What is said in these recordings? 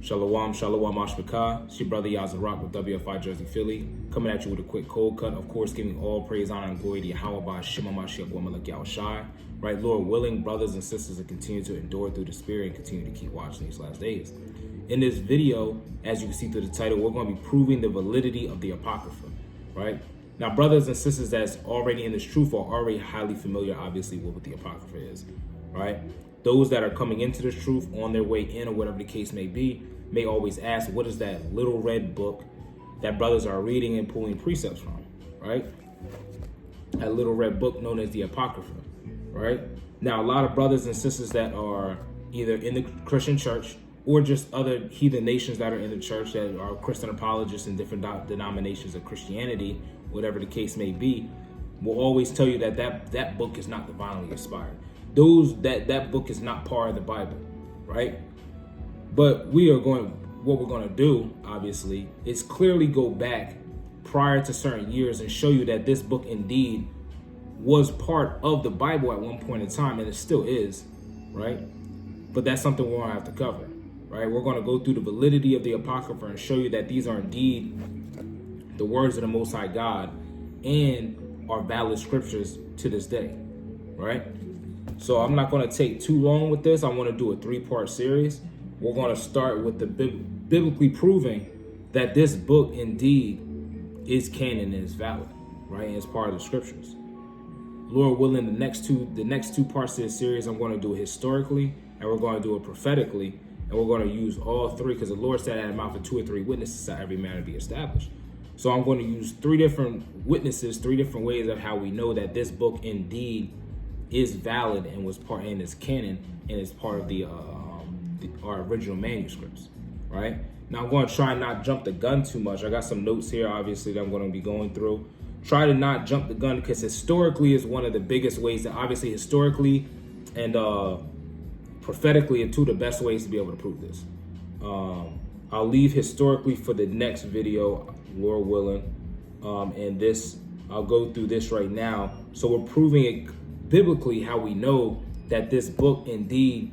Shalom, shalom, ashbaka. It's your brother Yazarok with WFI Jersey, Philly, coming at you with a quick cold cut. Of course, giving all praise, honor, and glory to Yahweh by Shema Mashiach Wamalak Yahushai. Right, Lord willing, brothers and sisters, to continue to endure through the Spirit and continue to keep watching these last days. In this video, as you can see through the title, we're going to be proving the validity of the Apocrypha. Right now, brothers and sisters that's already in this truth are already highly familiar, obviously, with what the Apocrypha is. Right. Those that are coming into this truth on their way in or whatever the case may be, may always ask, what is that little red book that brothers are reading and pulling precepts from, right? That little red book known as the Apocrypha, right? Now, a lot of brothers and sisters that are either in the Christian church or just other heathen nations that are in the church that are Christian apologists in different denominations of Christianity, whatever the case may be, will always tell you that that book is not divinely inspired. That book is not part of the Bible, right? But what we're going to do, obviously, is clearly go back prior to certain years and show you that this book indeed was part of the Bible at one point in time, and it still is, right? But that's something we're going to have to cover, right? We're going to go through the validity of the Apocrypha and show you that these are indeed the words of the Most High God and are valid scriptures to this day, right? So I'm not going to take too long with this. I want to do a 3-part series. We're going to start with the biblically proving that this book indeed is canon and is valid, right? And it's part of the scriptures. Lord willing, the next two parts of this series, I'm going to do it historically, and we're going to do it prophetically, and we're going to use all three, because the Lord said, "At the mouth of 2 or 3 witnesses, shall every matter be established." So I'm going to use 3 different witnesses, 3 different ways of how we know that this book indeed is valid and was part and is canon and is part of our original manuscripts, right? Now I'm going to try and not jump the gun too much. I got some notes here, obviously, that I'm going to be going through. Try to not jump the gun, because historically is one of the biggest ways that, obviously, historically and prophetically are 2 of the best ways to be able to prove this. I'll leave historically for the next video, Lord willing, and this I'll go through this right now. So we're proving it biblically how we know that this book indeed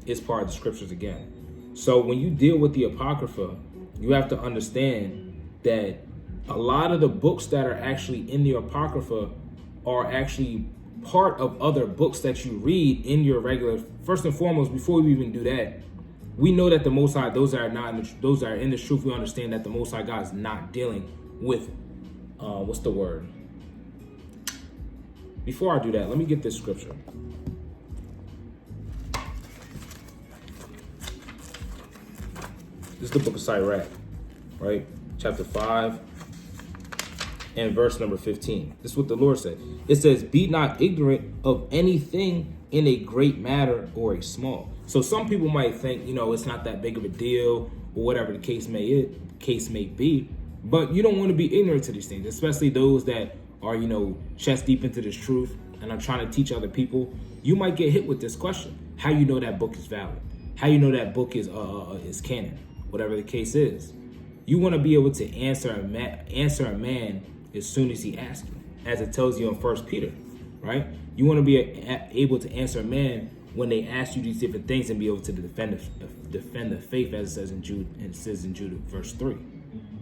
is part of the scriptures again. So when you deal with the Apocrypha, you have to understand that a lot of the books that are actually in the Apocrypha are actually part of other books that you read in your regular. First and foremost, before we even do that, we know that the Most High, those that are in the truth, we understand that the Most High God is not dealing with what's the word? Before I do that, let me get this scripture. This is the book of Sirach, right? Chapter 5 and verse number 15. This is what the Lord said. It says, "Be not ignorant of anything in a great matter or a small." So some people might think, it's not that big of a deal or whatever the case may be. But you don't want to be ignorant to these things, especially those that are, chest deep into this truth and are trying to teach other people. You might get hit with this question: how you know that book is valid? How you know that book is canon? Whatever the case is, you want to be able to answer a man as soon as he asks you, as it tells you in 1 Peter, right? You want to be able to answer a man when they ask you these different things and be able to defend the faith, as it says in Jude verse 3,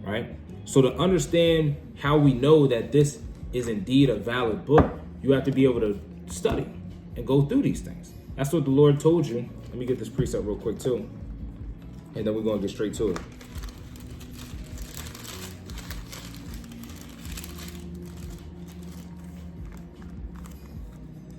right? So to understand how we know that this is indeed a valid book, you have to be able to study and go through these things. That's what the Lord told you. Let me get this precept real quick too, and then we're going to get straight to it.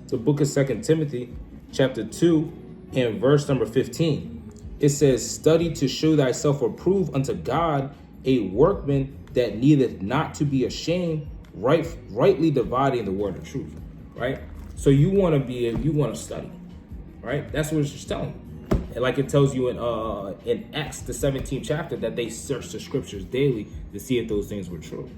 The book of 2 Timothy, chapter 2, and verse number 15. It says, "Study to show thyself approved unto God, a workman that needeth not to be ashamed, rightly dividing the word of truth." Right? So you want to study, right? That's what it's just telling you. And like it tells you in Acts, the 17th chapter, that they searched the scriptures daily to see if those things were true,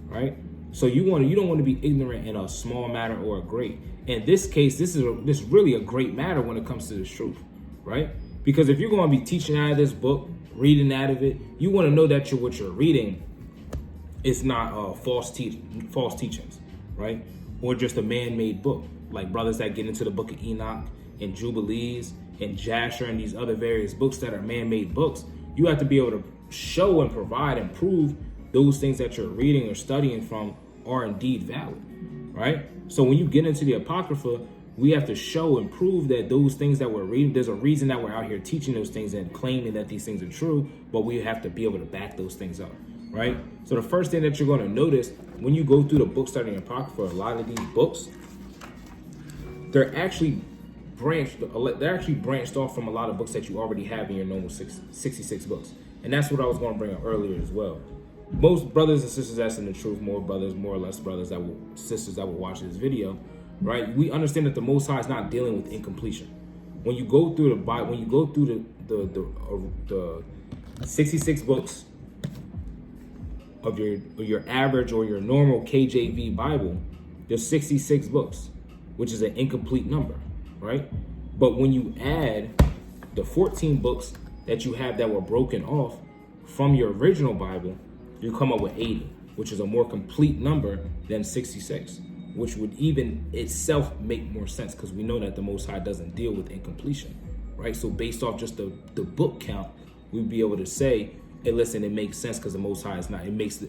right? So you don't want to be ignorant in a small matter or a great. In this case, this is really a great matter when it comes to this truth, right? Because if you're going to be teaching out of this book, reading out of it, you want to know that what you're reading is not false teachings, right? Or just a man-made book, like brothers that get into the book of Enoch and Jubilees and Jasher and these other various books that are man-made books. you have to be able to show and provide and prove those things that you're reading or studying from are indeed valid, right? So when you get into the Apocrypha, we have to show and prove that those things that we're reading, there's a reason that we're out here teaching those things and claiming that these things are true, but we have to be able to back those things up, right? So the first thing that you're going to notice when you go through the book studying Apocrypha, a lot of these books, they're actually branched off from a lot of books that you already have in your normal 66 books. And that's what I was going to bring up earlier as well. Most brothers and sisters that's in the truth, more or less brothers sisters that will watch this video, right? We understand that the Most High is not dealing with incompletion. When you go through the Bible, when you go through the 66 books of your average or your normal KJV Bible, there's 66 books, which is an incomplete number, right? But when you add the 14 books that you have that were broken off from your original Bible, you come up with 80, which is a more complete number than 66, which would even itself make more sense because we know that the Most High doesn't deal with incompletion, right? So based off just the book count, we'd be able to say, hey, listen, it makes sense because the Most High is not, it makes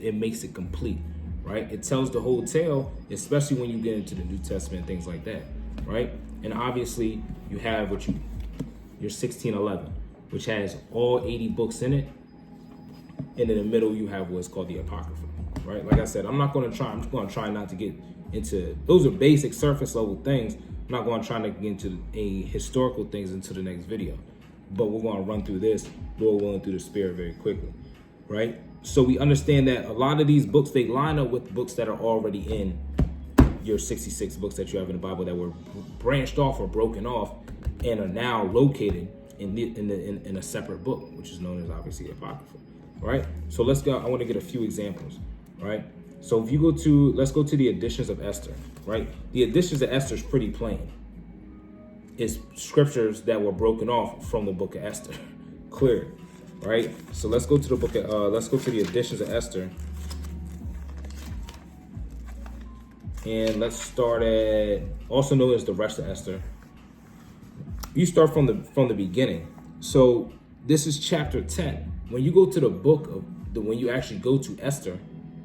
it complete, right? It tells the whole tale, especially when you get into the New Testament, things like that, right? And obviously you have your 1611, which has all 80 books in it. And in the middle, you have what's called the Apocrypha, right? Like I said, I'm just going to try not to get into, those are basic surface level things. I'm not going to try to get into a historical things into the next video, but we're going to run through this, Lord willing, through the Spirit very quickly, right? So we understand that a lot of these books, they line up with books that are already in your 66 books that you have in the Bible that were branched off or broken off and are now located in a separate book, which is known as obviously the Apocrypha. Right? So let's go. I want to get a few examples, right? So if you let's go to the editions of Esther, right? The editions of Esther is pretty plain. It's scriptures that were broken off from the book of Esther, clear, right? So let's go to the book of, let's go to the editions of Esther. And let's start at, also known as the rest of Esther. You start from the beginning. So this is chapter 10. When you go to the book when you actually go to Esther,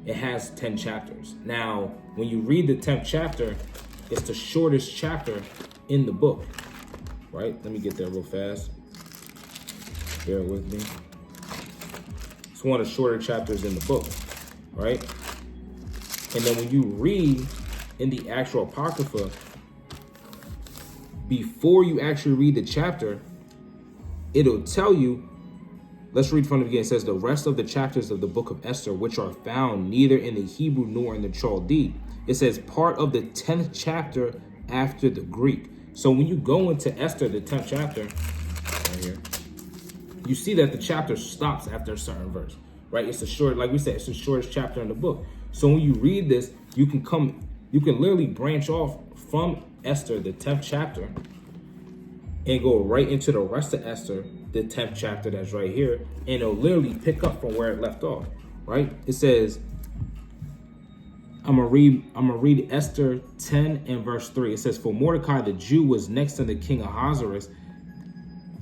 it has 10 chapters. Now, when you read the 10th chapter, it's the shortest chapter in the book, right? Let me get there real fast. Bear with me. It's one of the shorter chapters in the book, right? And then when you read in the actual Apocrypha, before you actually read the chapter, it'll tell you. Let's read from the beginning. It says, the rest of the chapters of the book of Esther, which are found neither in the Hebrew nor in the Chaldee. It says part of the 10th chapter after the Greek. So when you go into Esther, the 10th chapter, right here, you see that the chapter stops after a certain verse, right? It's a short, like we said, it's the shortest chapter in the book. So when you read this, you can literally branch off from Esther, the 10th chapter, and go right into the rest of Esther, the 10th chapter that's right here, and it'll literally pick up from where it left off, right? It says, I'm gonna read Esther 10 and verse 3. It says, for Mordecai the Jew was next to the king Ahasuerus,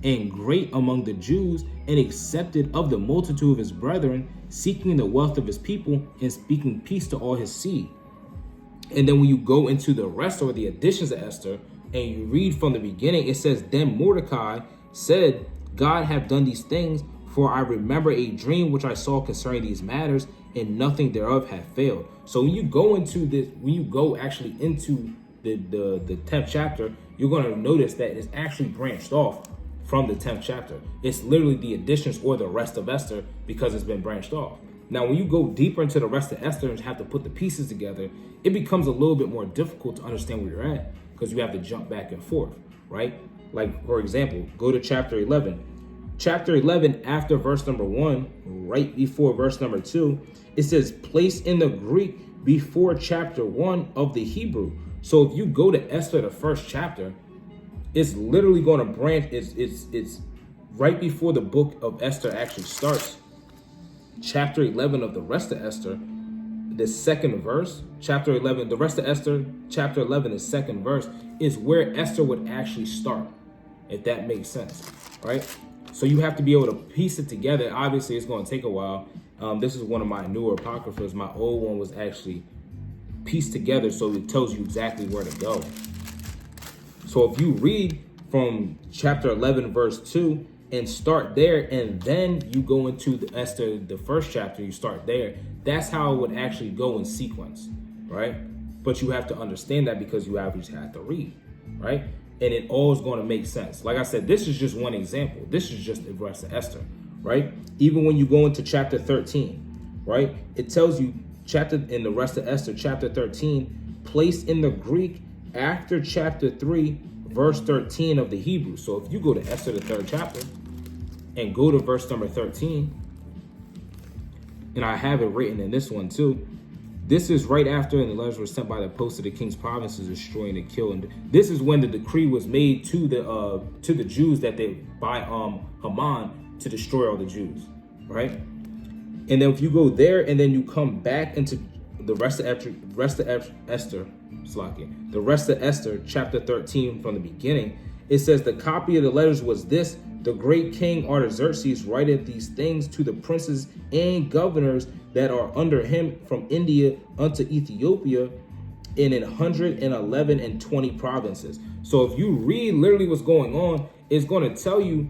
and great among the Jews, and accepted of the multitude of his brethren, seeking the wealth of his people, and speaking peace to all his seed. And then when you go into the rest or the editions of Esther, and you read from the beginning, it says, then Mordecai said, God have done these things, for I remember a dream which I saw concerning these matters, and nothing thereof hath failed. So when you go into this, when you go actually into the 10th chapter, you're going to notice that it's actually branched off from the 10th chapter. It's literally the editions or the rest of Esther because it's been branched off. Now, when you go deeper into the rest of Esther and have to put the pieces together, it becomes a little bit more difficult to understand where you're at because you have to jump back and forth, right? Like, for example, go to chapter 11. Chapter 11, after verse number 1, right before verse number 2, it says, place in the Greek before chapter 1 of the Hebrew. So if you go to Esther, the first chapter, it's literally going to branch. It's right before the book of Esther actually starts. Chapter 11 of the rest of Esther, the second verse, chapter 11, the rest of Esther, chapter 11, the second verse is where Esther would actually start, if that makes sense, right? So you have to be able to piece it together. Obviously, it's going to take a while. This is one of my newer Apocryphas. My old one was actually pieced together, so it tells you exactly where to go. So if you read from chapter 11, verse 2, and start there, and then you go into the Esther, the first chapter, you start there. That's how it would actually go in sequence, right? But you have to understand that because you obviously have to read, right? And it all is going to make sense. Like I said, this is just one example. This is just the rest of Esther, right? Even when you go into chapter 13, right? It tells you in the rest of Esther, chapter 13, placed in the Greek after chapter 3, verse 13 of the Hebrew. So if you go to Esther, the 3rd chapter, and go to verse number 13, and I have it written in this one too. This is right after, and the letters were sent by the post to the king's provinces, destroying and killing. This is when the decree was made to the Jews that they by Haman to destroy all the Jews, right? And then if you go there and then you come back into the rest of Esther, chapter 13 from the beginning, it says the copy of the letters was this: the great king Artaxerxes writeth these things to the princes and governors that are under him from India unto Ethiopia in 111 and 20 provinces. So if you read literally what's going on, it's going to tell you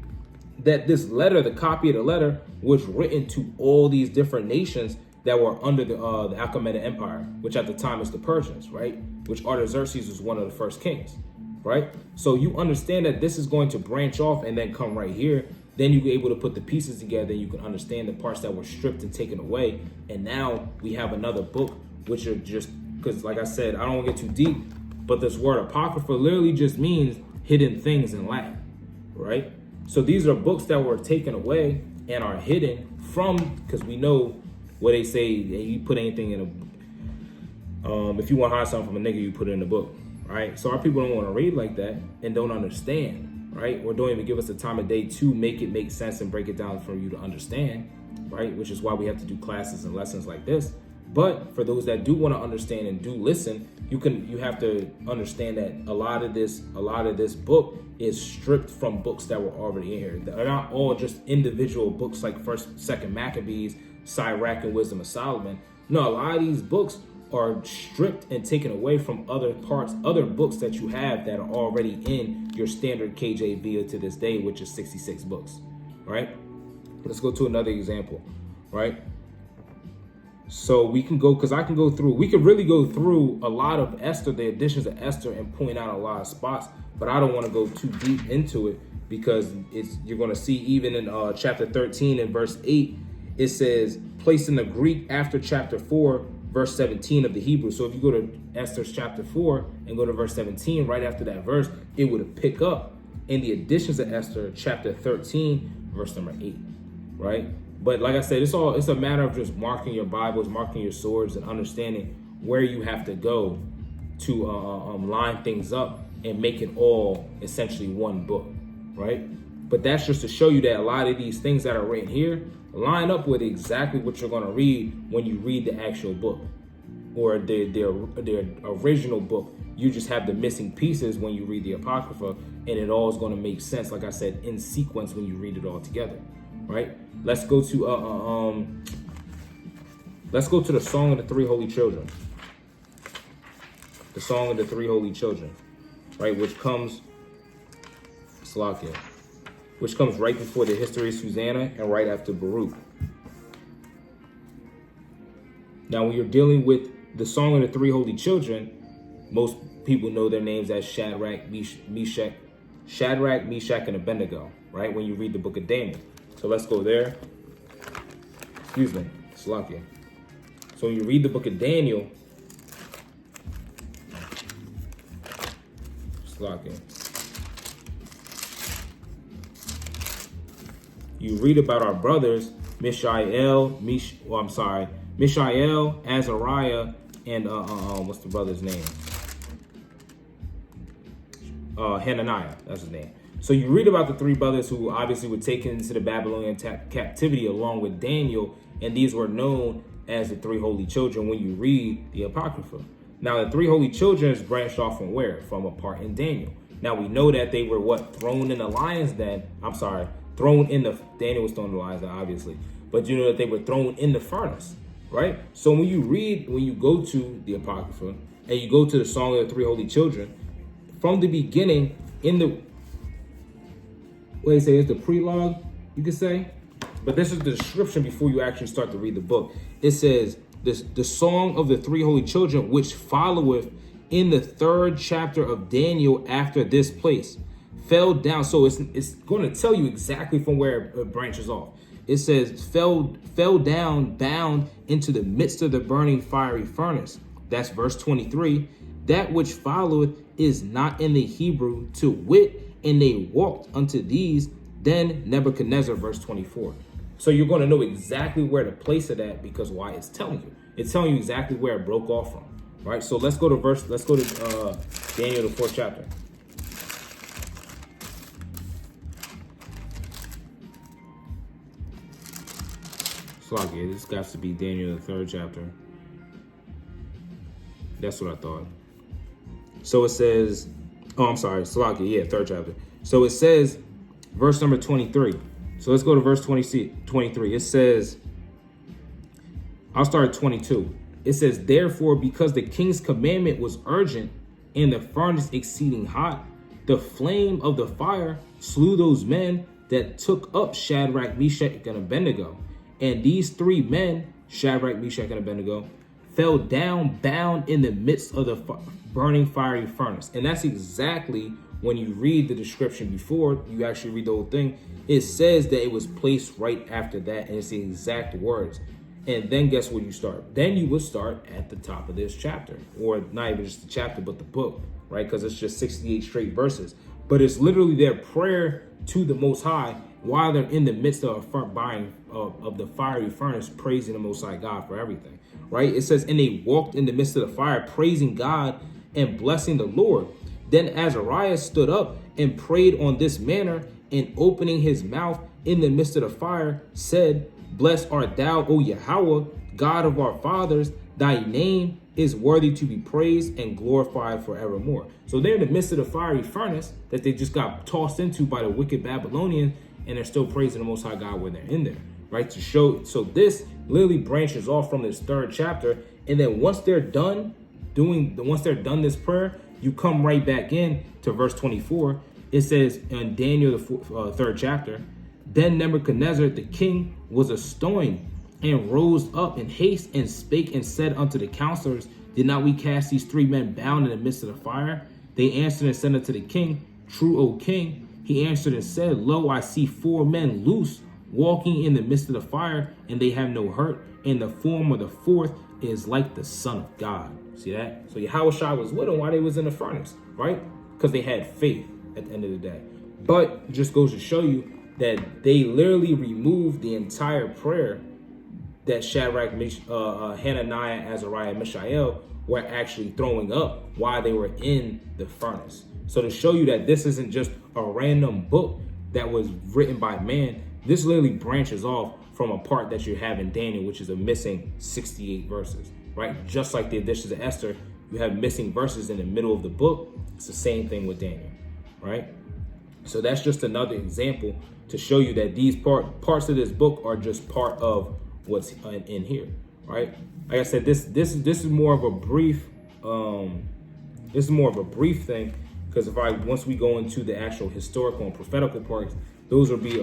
that this letter, the copy of the letter, was written to all these different nations that were under the Achaemenid Empire, which at the time is the Persians, right? Which Artaxerxes was one of the first kings, right? So you understand that this is going to branch off and then come right here. Then you're able to put the pieces together. You can understand the parts that were stripped and taken away. And now we have another book, which are just, because like I said, I don't want to get too deep, but this word Apocrypha literally just means hidden things in Latin, right? So these are books that were taken away and are hidden from, because we know what they say, you put anything in a, if you want to hide something from a nigga, you put it in a book, right? So our people don't want to read like that and don't understand, right? Or don't even give us the time of day to make it make sense and break it down for you to understand, right? Which is why we have to do classes and lessons like this. But for those that do want to understand and do listen, you have to understand that a lot of this book is stripped from books that were already in here. They're not all just individual books like 1st, 2nd Maccabees, Sirach, and Wisdom of Solomon. No, a lot of these books are stripped and taken away from other books that you have that are already in your standard KJV to this day, which is 66 books, right? Let's go to another example, right? So we can go, because I can go through, we could really go through a lot of Esther, the editions of Esther, and point out a lot of spots, but I don't want to go too deep into it because you're going to see even in chapter 13 and verse 8, it says, placed in the Greek after chapter 4, verse 17 of the Hebrew. So if you go to Esther's chapter 4 and go to verse 17, right after that verse, it would pick up in the editions of Esther, chapter 13, verse number 8, right? But like I said, it's a matter of just marking your Bibles, marking your swords, and understanding where you have to go to line things up and make it all essentially one book, right? But that's just to show you that a lot of these things that are written here line up with exactly what you're going to read when you read the actual book or their original book. You just have the missing pieces when you read the Apocrypha, and it all is going to make sense, like I said, in sequence when you read it all together, right? Let's go to the Song of the Three Holy Children. The Song of the Three Holy Children, right? Which comes right before the history of Susanna and right after Baruch. Now, when you're dealing with the Song of the Three Holy Children, most people know their names as Shadrach, Meshach, and Abednego, right? When you read the book of Daniel. So let's go there. Excuse me, Slakia. So when you read the book of Daniel, Slakia, you read about our brothers, Mishael, Azariah, and what's the brother's name? Hananiah, that's his name. So you read about the three brothers who obviously were taken into the Babylonian captivity along with Daniel, and these were known as the three holy children when you read the Apocrypha. Now, the three holy children is branched off from where? From a part in Daniel. Now, we know that they were thrown in the lion's den. thrown in the, Daniel was thrown in the lions, obviously, but you know that they were thrown in the furnace, right? So when you go to the Apocrypha and you go to the Song of the Three Holy Children, from the beginning, in the, what they say is the prelogue, you could say, but this is the description before you actually start to read the book. It says, the Song of the Three Holy Children, which followeth in the 3rd chapter of Daniel after this place, fell down. So it's going to tell you exactly from where it branches off. It says, fell down, bound into the midst of the burning fiery furnace. That's verse 23. That which followeth is not in the Hebrew, to wit, and they walked unto these. Then Nebuchadnezzar, verse 24. So you're going to know exactly where to place it at, because why? It's telling you. It's telling you exactly where it broke off from, right? So let's go to Daniel, the 4th chapter. Slakia, this got to be Daniel, the 3rd chapter. That's what I thought. So it says, oh, I'm sorry, Slakia, yeah, 3rd chapter. So it says, verse number 23. So let's go to verse 23. It says, I'll start at 22. It says, therefore, because the king's commandment was urgent and the furnace exceeding hot, the flame of the fire slew those men that took up Shadrach, Meshach, and Abednego. And these 3 men, Shadrach, Meshach, and Abednego, fell down bound in the midst of the burning fiery furnace. And that's exactly, when you read the description before you actually read the whole thing, it says that it was placed right after that, and it's the exact words. And then guess where you start? Then you would start at the top of this chapter, or not even just the chapter, but the book, right? Because it's just 68 straight verses. But it's literally their prayer to the Most High while they're in the midst of the fiery furnace, praising the Most High God for everything, right? It says, and they walked in the midst of the fire, praising God and blessing the Lord. Then Azariah stood up and prayed on this manner, and opening his mouth in the midst of the fire, said, blessed art thou, O Yahweh, God of our fathers. Thy name is worthy to be praised and glorified forevermore. So they're in the midst of the fiery furnace that they just got tossed into by the wicked Babylonians, and they're still praising the Most High God when they're in there, right? To show, so this literally branches off from this 3rd chapter. And then once they're done this prayer, you come right back in to verse 24. It says in Daniel, the 3rd chapter, then Nebuchadnezzar the king was astonished and rose up in haste and spake and said unto the counselors, did not we cast these 3 men bound in the midst of the fire? They answered and said unto the king, true, O king. He answered and said, lo, I see 4 men loose, walking in the midst of the fire, and they have no hurt, and the form of the 4th is like the Son of God. See that? So Yahushua was with them while they was in the furnace, right? Because they had faith at the end of the day. But it just goes to show you that they literally removed the entire prayer that Shadrach, Hananiah, Azariah, and Mishael were actually throwing up while they were in the furnace. So to show you that this isn't just a random book that was written by man, this literally branches off from a part that you have in Daniel, which is a missing 68 verses, right? Just like the additions of Esther, you have missing verses in the middle of the book. It's the same thing with Daniel, right? So that's just another example to show you that these parts of this book are just part of what's in here, right? Like I said, this is more of a brief thing, because once we go into the actual historical and prophetical parts, those will be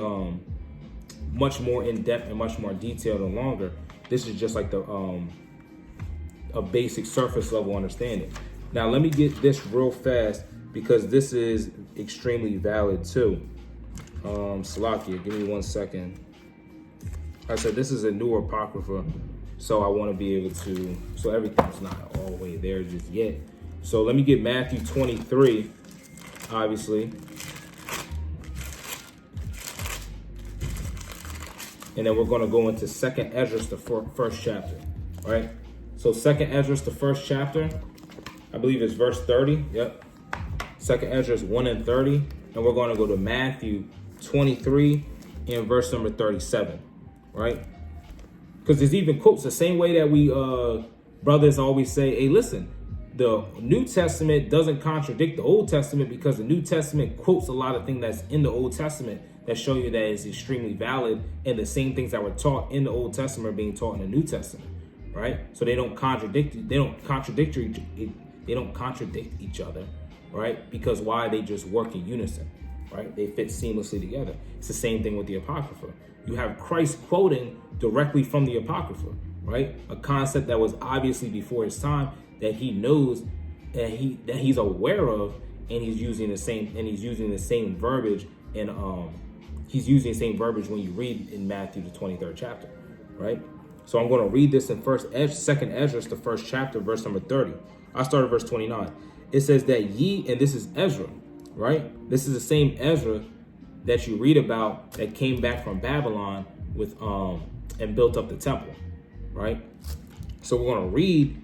much more in depth and much more detailed and longer. This is just like a basic surface level understanding. Now let me get this real fast, because this is extremely valid too. Salakia, give me 1 second. I said this is a newer Apocrypha, so I want to be able to, so everything's not all the way there just yet. So let me get Matthew 23, obviously. And then we're going to go into 2nd Esdras, the 1st chapter, right? So 2nd Esdras, the 1st chapter, I believe it's verse 30. Yep. 2nd Esdras 1 and 30. And we're going to go to Matthew 23 and verse number 37, right? Because there's even quotes the same way that we brothers always say, hey, listen, the New Testament doesn't contradict the Old Testament, because the New Testament quotes a lot of things that's in the Old Testament that show you that it's extremely valid, and the same things that were taught in the Old Testament are being taught in the New Testament, right? So they don't contradict each other, right? Because why? They just work in unison, right? They fit seamlessly together. It's the same thing with the Apocrypha. You have Christ quoting directly from the Apocrypha, right? A concept that was obviously before his time, that he knows, that he's aware of, and he's using the same verbiage, and he's using the same verbiage when you read in Matthew the 23rd chapter, right? So I'm going to read this in Second Ezra, the first chapter, verse number 30. I start at verse 29. It says that and this is Ezra, right? This is the same Ezra that you read about that came back from Babylon with and built up the temple, right? So we're going to read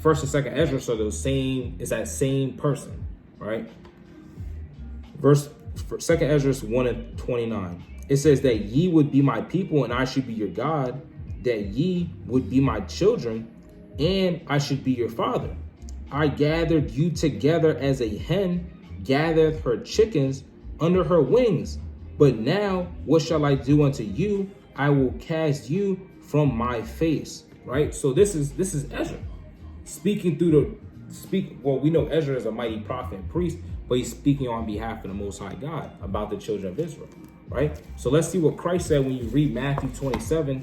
First and Second Ezra, so it's that same person, right? Second Ezra 1 and 29. It says that ye would be my people and I should be your God, that ye would be my children and I should be your father. I gathered you together as a hen gathereth her chickens under her wings. But now what shall I do unto you? I will cast you from my face. Right? So this is Ezra speaking well, we know Ezra is a mighty prophet and priest, but he's speaking on behalf of the Most High God about the children of Israel. Right? So let's see what Christ said when you read Matthew 23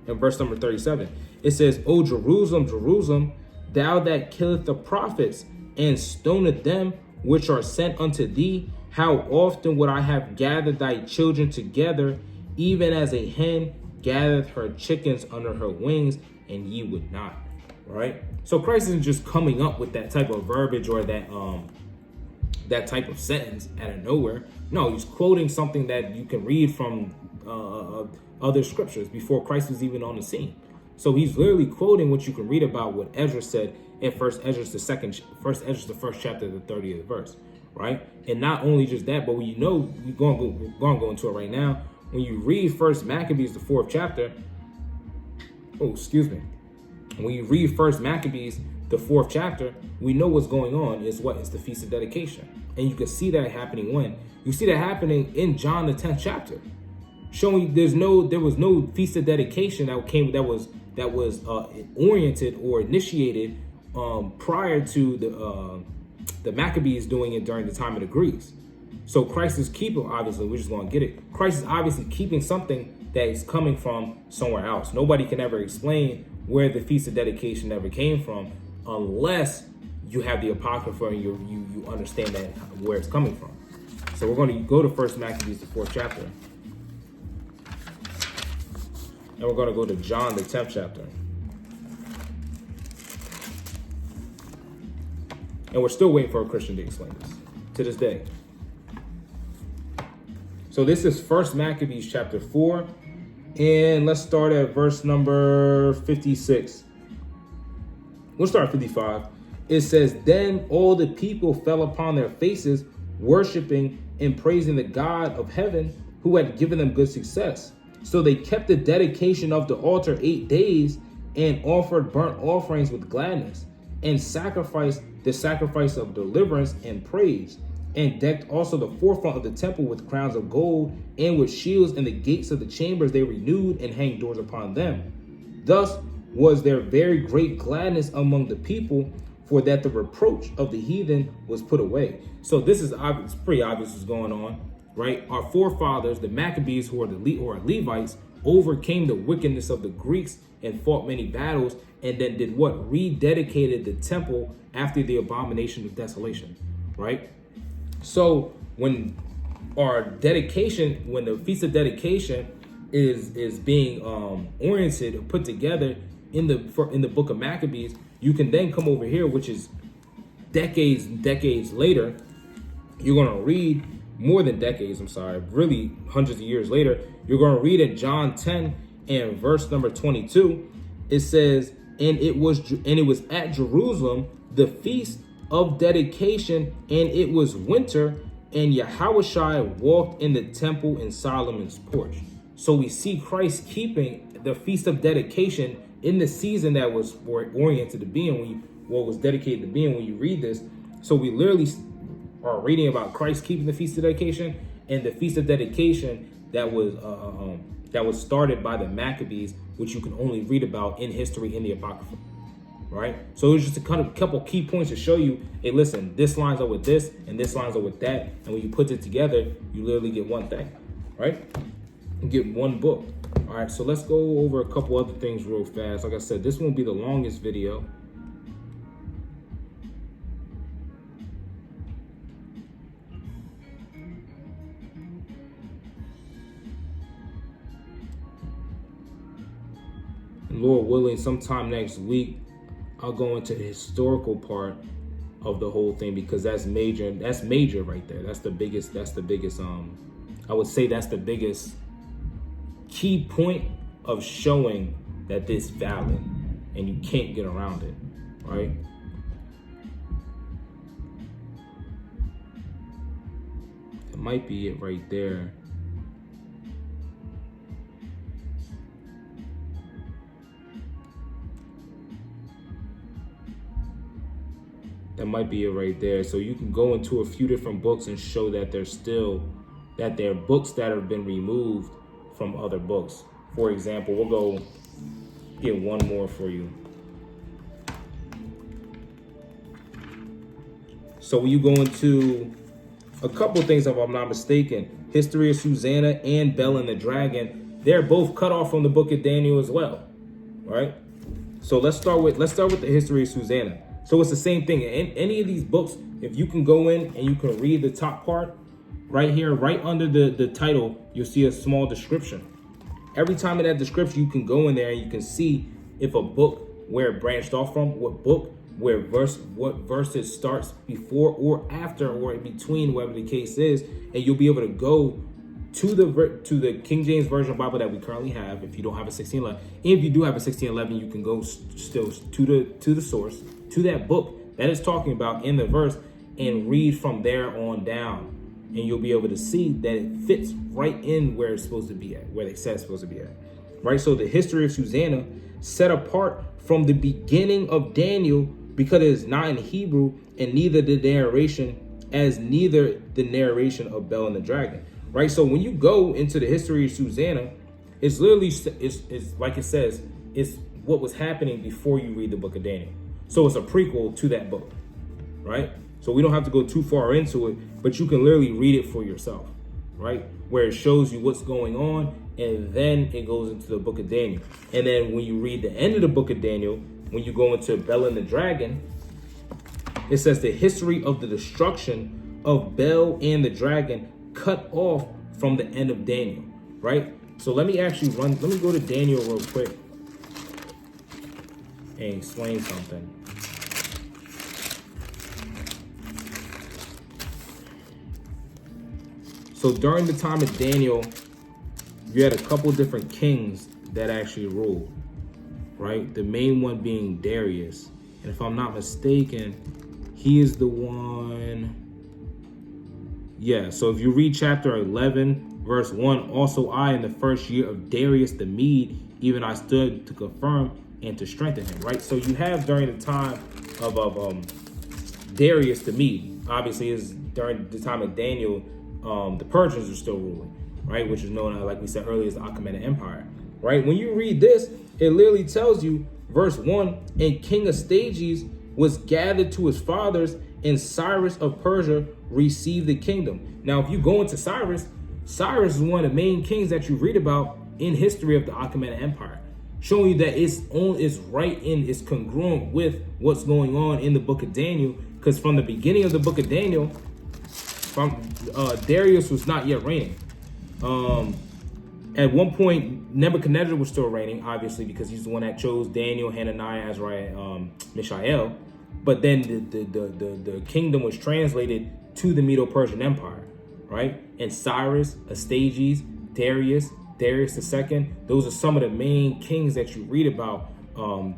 and verse number 37. It says, O Jerusalem, Jerusalem, thou that killeth the prophets and stoneth them which are sent unto thee, how often would I have gathered thy children together, even as a hen gathereth her chickens under her wings, and ye would not. Right? So Christ isn't just coming up with that type of verbiage or that type of sentence out of nowhere. No, he's quoting something that you can read from other scriptures before Christ was even on the scene. So he's literally quoting what you can read about what Ezra said in First Ezra the first chapter, the 30th verse, right? And not only just that, but we're going to go into it right now. When you read First Maccabees, the 4th chapter, when you read First Maccabees, the 4th chapter, we know what's going on is the Feast of Dedication, and you can see that happening when you see that happening in John the 10th chapter, showing there was no Feast of Dedication that was oriented or initiated prior to the Maccabees doing it during the time of the Greeks. So Christ is keeping, obviously, we're just going to get it. Christ is obviously keeping something that is coming from somewhere else. Nobody can ever explain where the Feast of Dedication ever came from unless you have the Apocrypha and you understand that where it's coming from. So we're going to go to First Maccabees, the 4th chapter. And we're going to go to John, the 10th chapter. And we're still waiting for a Christian to explain this to this day. So this is First Maccabees chapter 4. And let's start at verse number 56. We'll start at 55. It says, Then all the people fell upon their faces, worshiping and praising the God of heaven, who had given them good success. So they kept the dedication of the altar 8 days and offered burnt offerings with gladness and sacrificed the sacrifice of deliverance and praise, and decked also the forefront of the temple with crowns of gold, and with shields, and the gates of the chambers they renewed and hanged doors upon them. Thus was there very great gladness among the people, for that the reproach of the heathen was put away. So this is obvious, it's pretty obvious what's going on, right? Our forefathers, the Maccabees, who are Levites, overcame the wickedness of the Greeks and fought many battles, and then did what? Rededicated the temple after the abomination of desolation, right? So when the Feast of Dedication is being oriented or put together in the book of Maccabees, you can then come over here, which is decades later. You're going to read more than decades, really hundreds of years later. You're going to read in John 10 and verse number 22. It says, and it was at Jerusalem the feast of dedication, and it was winter, and Yahushua walked in the temple in Solomon's porch. So we see Christ keeping the Feast of Dedication in the season that was oriented to being, what was dedicated to being when you read this. So we literally are reading about Christ keeping the Feast of Dedication, and the Feast of Dedication that was started by the Maccabees, which you can only read about in history in the Apocrypha. Right? So it's just a couple key points to show you, hey, listen, this lines up with this and this lines up with that. And when you put it together, you literally get one thing, right? You get one book. All right, so let's go over a couple other things real fast. Like I said, this won't be the longest video. And Lord willing, sometime next week, I'll go into the historical part of the whole thing, because that's major. That's major right there. That's the biggest, I would say that's the biggest key point of showing that this valid and you can't get around it, right? It might be it right there. That might be it right there. So you can go into a few different books and show that they're books that have been removed from other books. For example, we'll go get one more for you. So when you go into a couple things, if I'm not mistaken, History of Susanna and Bel and the Dragon, they're both cut off from the book of Daniel as well, right? So let's start with the History of Susanna. So it's the same thing. In any of these books, if you can go in and you can read the top part right here, right under the title, you'll see a small description. Every time in that description, you can go in there and you can see if a book, where it branched off from, what book, what verse it starts before or after or in between, whatever the case is, and you'll be able to go to the King James Version Bible that we currently have. If you don't have a 1611, if you do have a 1611, you can go still to the source, to that book that is talking about in the verse, and read from there on down, and you'll be able to see that it fits right in where it's supposed to be at, where they said it's supposed to be at, right? So the History of Susanna, set apart from the beginning of Daniel, because it is not in Hebrew, and neither the narration of Bel and the Dragon, right? So when you go into the History of Susanna, it's literally, it's like it says, it's what was happening before you read the book of Daniel. So it's a prequel to that book, right? So we don't have to go too far into it, but you can literally read it for yourself, right? Where it shows you what's going on, and then it goes into the book of Daniel. And then when you read the end of the book of Daniel, when you go into Bel and the Dragon, it says the history of the destruction of Bel and the Dragon cut off from the end of Daniel, right? So let me go to Daniel real quick and explain something. So during the time of Daniel, you had a couple different kings that actually ruled, right? The main one being Darius. And if I'm not mistaken, he is the one. Yeah, so if you read chapter 11, verse 1, also I, in the first year of Darius the Mede, even I stood to confirm and to strengthen him, right? So you have during the time of Darius the Mede, obviously is during the time of Daniel, the Persians are still ruling, right? Which is known, like we said earlier, as the Achaemenid Empire, right? When you read this, it literally tells you, verse 1, and King Astyages was gathered to his fathers, and Cyrus of Persia received the kingdom. Now, if you go into Cyrus is one of the main kings that you read about in history of the Achaemenid Empire, showing you that it's congruent with what's going on in the book of Daniel, because from the beginning of the book of Daniel, Darius was not yet reigning. At one point, Nebuchadnezzar was still reigning, obviously, because he's the one that chose Daniel, Hananiah, Azariah, Mishael. But then the kingdom was translated to the Medo-Persian Empire, right? And Cyrus, Astyages, Darius II, those are some of the main kings that you read about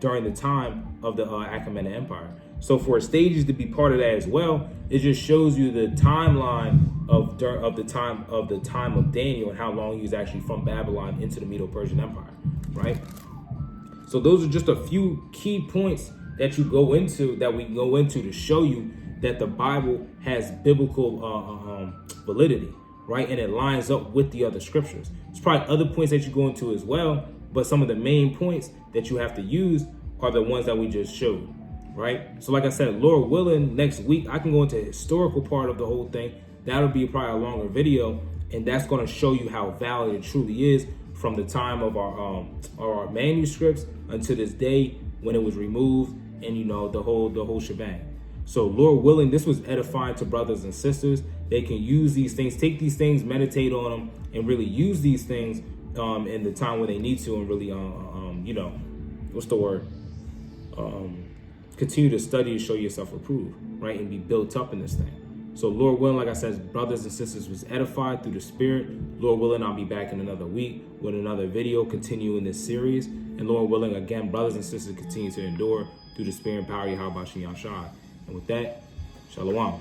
during the time of the Achaemenid Empire. So for Astyages to be part of that as well, it just shows you the timeline of the time of Daniel and how long he was actually from Babylon into the Medo-Persian Empire, right? So those are just a few key points that we go into to show you that the Bible has biblical validity, right? And it lines up with the other scriptures. There's probably other points that you go into as well, but some of the main points that you have to use are the ones that we just showed, right? So like I said, Lord willing, next week, I can go into the historical part of the whole thing. That'll be probably a longer video, and that's going to show you how valid it truly is from the time of our manuscripts until this day when it was removed, and you know, the whole shebang. So Lord willing, this was edifying to brothers and sisters. They can use these things, take these things, meditate on them, and really use these things in the time when they need to, and really you know, what's the word? Continue to study to show yourself approved, right? And be built up in this thing. So Lord willing, like I said, brothers and sisters was edified through the Spirit. Lord willing, I'll be back in another week with another video continuing this series. And Lord willing, again, brothers and sisters continue to endure through the Spirit and power of Yahweh Shem Yahshua. And with that, Shalom.